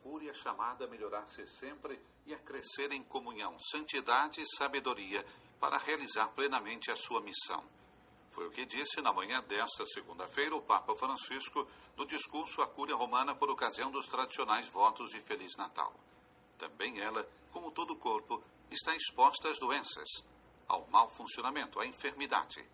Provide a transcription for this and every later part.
cúria é chamada a melhorar-se sempre e a crescer em comunhão, santidade e sabedoria para realizar plenamente a sua missão. Foi o que disse na manhã desta segunda-feira o Papa Francisco no discurso à Cúria Romana por ocasião dos tradicionais votos de Feliz Natal. Também ela, como todo o corpo, está exposta às doenças, ao mau funcionamento, à enfermidade.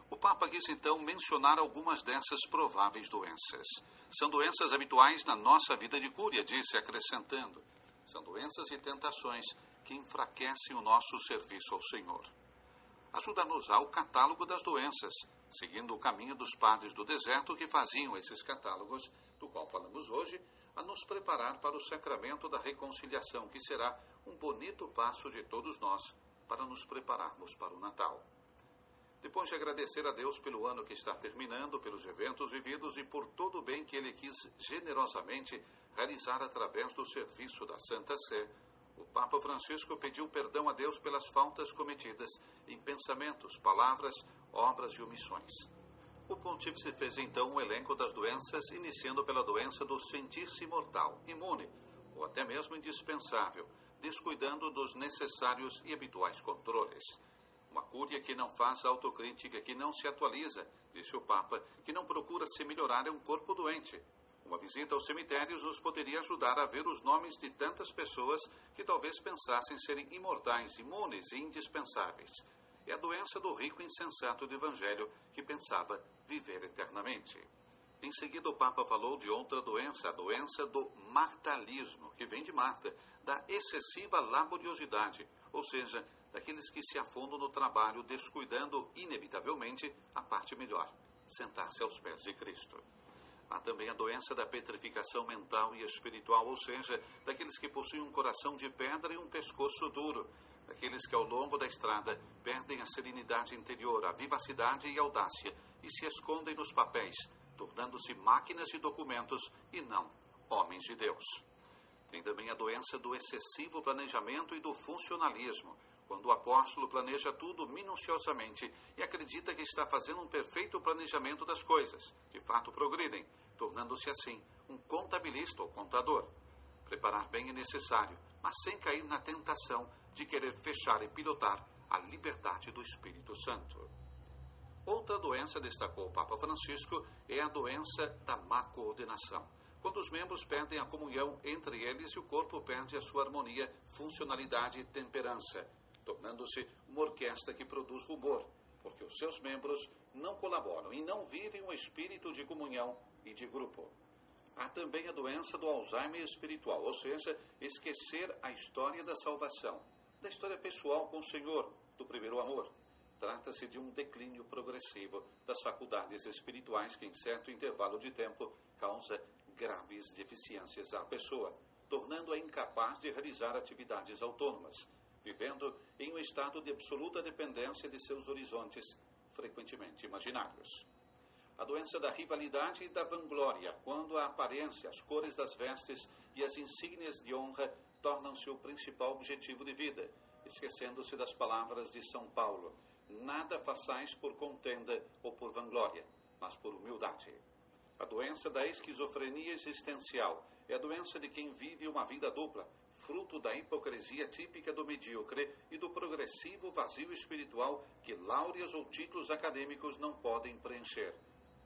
O Papa quis então mencionar algumas dessas prováveis doenças. São doenças habituais na nossa vida de cúria, disse, acrescentando. São doenças e tentações que enfraquecem o nosso serviço ao Senhor. Ajuda-nos ao catálogo das doenças, seguindo o caminho dos padres do deserto que faziam esses catálogos, do qual falamos hoje, a nos preparar para o sacramento da reconciliação, que será um bonito passo de todos nós para nos prepararmos para o Natal. Depois de agradecer a Deus pelo ano que está terminando, pelos eventos vividos e por todo o bem que Ele quis generosamente realizar através do serviço da Santa Sé, o Papa Francisco pediu perdão a Deus pelas faltas cometidas em pensamentos, palavras, obras e omissões. O pontífice fez então um elenco das doenças, iniciando pela doença do sentir-se mortal, imune, ou até mesmo indispensável, descuidando dos necessários e habituais controles. Uma cúria que não faz autocrítica, que não se atualiza, disse o Papa, que não procura se melhorar é um corpo doente. Uma visita aos cemitérios nos poderia ajudar a ver os nomes de tantas pessoas que talvez pensassem serem imortais, imunes e indispensáveis. É a doença do rico insensato do Evangelho que pensava viver eternamente. Em seguida, o Papa falou de outra doença, a doença do martalismo, que vem de Marta, da excessiva laboriosidade, ou seja, daqueles que se afundam no trabalho, descuidando, inevitavelmente, a parte melhor, sentar-se aos pés de Cristo. Há também a doença da petrificação mental e espiritual, ou seja, daqueles que possuem um coração de pedra e um pescoço duro, daqueles que ao longo da estrada perdem a serenidade interior, a vivacidade e a audácia e se escondem nos papéis, tornando-se máquinas de documentos e não homens de Deus. Tem também a doença do excessivo planejamento e do funcionalismo, quando o apóstolo planeja tudo minuciosamente e acredita que está fazendo um perfeito planejamento das coisas, de fato progridem, tornando-se assim um contabilista ou contador. Preparar bem é necessário, mas sem cair na tentação de querer fechar e pilotar a liberdade do Espírito Santo. Outra doença, destacou o Papa Francisco, é a doença da má coordenação, quando os membros perdem a comunhão entre eles e o corpo perde a sua harmonia, funcionalidade e temperança, tornando-se uma orquestra que produz rumor, porque os seus membros não colaboram e não vivem um espírito de comunhão e de grupo. Há também a doença do Alzheimer espiritual, ou seja, esquecer a história da salvação, da história pessoal com o Senhor, do primeiro amor. Trata-se de um declínio progressivo das faculdades espirituais que, em certo intervalo de tempo, causa graves deficiências à pessoa, tornando-a incapaz de realizar atividades autônomas, vivendo em um estado de absoluta dependência de seus horizontes, frequentemente imaginários. A doença da rivalidade e da vanglória, quando a aparência, as cores das vestes e as insígnias de honra tornam-se o principal objetivo de vida, esquecendo-se das palavras de São Paulo: nada façais por contenda ou por vanglória, mas por humildade. A doença da esquizofrenia existencial é a doença de quem vive uma vida dupla, fruto da hipocrisia típica do medíocre e do progressivo vazio espiritual que láureas ou títulos acadêmicos não podem preencher.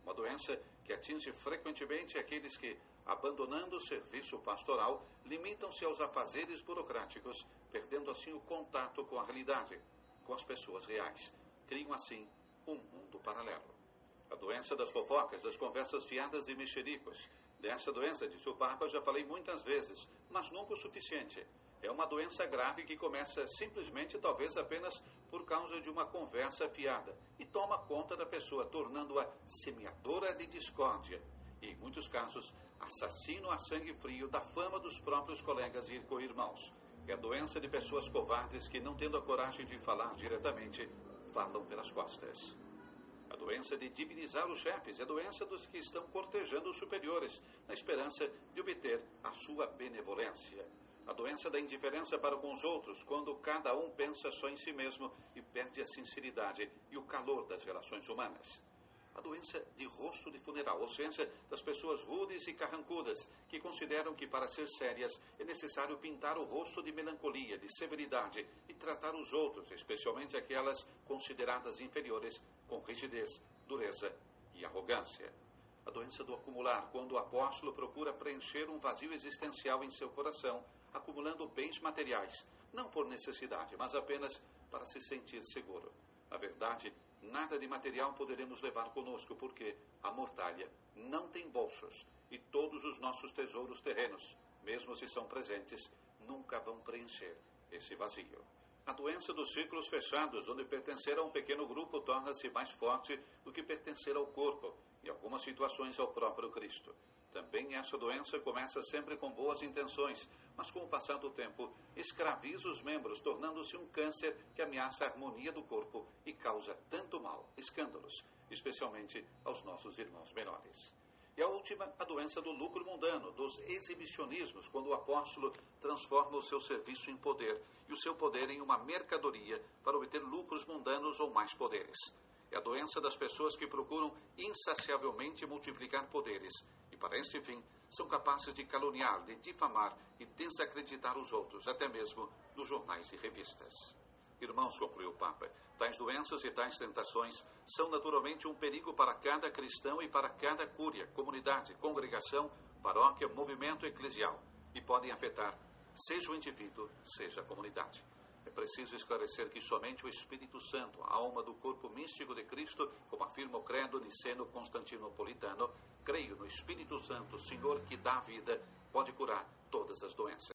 Uma doença que atinge frequentemente aqueles que, abandonando o serviço pastoral, limitam-se aos afazeres burocráticos, perdendo assim o contato com a realidade, com as pessoas reais. Criam assim um mundo paralelo. A doença das fofocas, das conversas fiadas e mexericos. Dessa doença, disse o Papa, já falei muitas vezes, mas nunca o suficiente. É uma doença grave que começa simplesmente, talvez apenas por causa de uma conversa fiada, e toma conta da pessoa, tornando-a semeadora de discórdia e, em muitos casos, assassino a sangue frio da fama dos próprios colegas e co-irmãos. É a doença de pessoas covardes que, não tendo a coragem de falar diretamente, falam pelas costas. A doença de divinizar os chefes é a doença dos que estão cortejando os superiores, na esperança de obter a sua benevolência. A doença da indiferença para com os outros, quando cada um pensa só em si mesmo e perde a sinceridade e o calor das relações humanas. A doença de rosto de funeral, ou seja, das pessoas rudes e carrancudas, que consideram que para ser sérias é necessário pintar o rosto de melancolia, de severidade e tratar os outros, especialmente aquelas consideradas inferiores, com rigidez, dureza e arrogância. A doença do acumular, quando o apóstolo procura preencher um vazio existencial em seu coração, acumulando bens materiais, não por necessidade, mas apenas para se sentir seguro. Na verdade, nada de material poderemos levar conosco, porque a mortalha não tem bolsos e todos os nossos tesouros terrenos, mesmo se são presentes, nunca vão preencher esse vazio. A doença dos círculos fechados, onde pertencer a um pequeno grupo torna-se mais forte do que pertencer ao corpo, em algumas situações ao próprio Cristo. Também essa doença começa sempre com boas intenções, mas com o passar do tempo escraviza os membros, tornando-se um câncer que ameaça a harmonia do corpo e causa tanto mal, escândalos, especialmente aos nossos irmãos menores. E a última, a doença do lucro mundano, dos exibicionismos, quando o apóstolo transforma o seu serviço em poder e o seu poder em uma mercadoria para obter lucros mundanos ou mais poderes. É a doença das pessoas que procuram insaciavelmente multiplicar poderes e, para este fim, são capazes de caluniar, de difamar e desacreditar os outros, até mesmo nos jornais e revistas. Irmãos, concluiu o Papa, tais doenças e tais tentações são naturalmente um perigo para cada cristão e para cada cúria, comunidade, congregação, paróquia, movimento eclesial, e podem afetar seja o indivíduo, seja a comunidade. É preciso esclarecer que somente o Espírito Santo, a alma do corpo místico de Cristo, como afirma o credo niceno-constantinopolitano, creio no Espírito Santo, Senhor que dá vida, pode curar todas as doenças.